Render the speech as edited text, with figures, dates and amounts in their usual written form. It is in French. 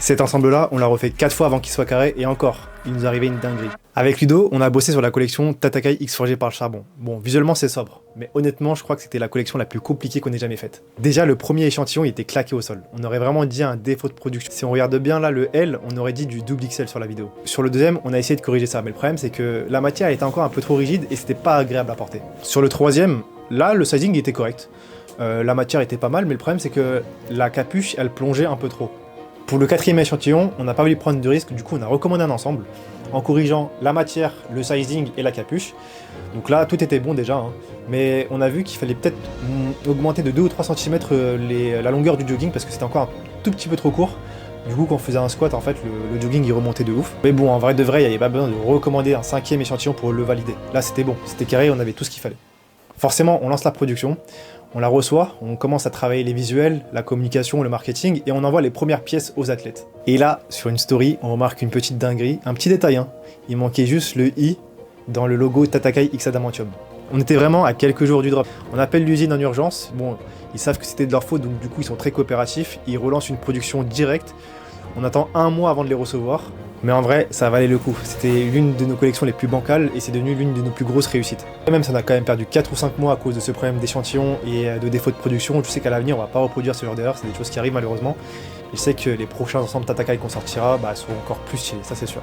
Cet ensemble-là, on l'a refait 4 fois avant qu'il soit carré, et encore, il nous arrivait une dinguerie. Avec Ludo, on a bossé sur la collection Tatakai X forgé par le charbon. Bon, visuellement c'est sobre, mais honnêtement, je crois que c'était la collection la plus compliquée qu'on ait jamais faite. Déjà, le premier échantillon, il était claqué au sol. On aurait vraiment dit un défaut de production. Si on regarde bien là le L, on aurait dit du double XL sur la vidéo. Sur le deuxième, on a essayé de corriger ça, mais le problème c'est que la matière était encore un peu trop rigide et c'était pas agréable à porter. Sur le troisième, là, le sizing était correct. La matière était pas mal, mais le problème c'est que la capuche, elle plongeait un peu trop. Pour le quatrième échantillon, on n'a pas voulu prendre de risque, du coup on a recommandé un ensemble, en corrigeant la matière, le sizing et la capuche. Donc là, tout était bon déjà, hein. Mais on a vu qu'il fallait peut-être augmenter de 2 ou 3 cm la longueur du jogging, parce que c'était encore un tout petit peu trop court. Du coup, quand on faisait un squat, en fait, le jogging il remontait de ouf. Mais bon, en vrai de vrai, il n'y avait pas besoin de recommander un cinquième échantillon pour le valider. Là, c'était bon, c'était carré, on avait tout ce qu'il fallait. Forcément, on lance la production, on la reçoit, on commence à travailler les visuels, la communication, le marketing, et on envoie les premières pièces aux athlètes. Et là, sur une story, on remarque une petite dinguerie, un petit détail, hein. Il manquait juste le I dans le logo Tatakai X Adamantium. On était vraiment à quelques jours du drop. On appelle l'usine en urgence, bon, ils savent que c'était de leur faute, donc du coup ils sont très coopératifs, ils relancent une production directe. On attend 1 mois avant de les recevoir, mais en vrai, ça valait le coup. C'était l'une de nos collections les plus bancales et c'est devenu l'une de nos plus grosses réussites. Et même, ça a quand même perdu 4 ou 5 mois à cause de ce problème d'échantillon et de défaut de production. Je sais qu'à l'avenir, on va pas reproduire ce genre d'erreur, c'est des choses qui arrivent malheureusement. Et je sais que les prochains ensembles Tatakai qu'on sortira seront encore plus stylés, ça c'est sûr.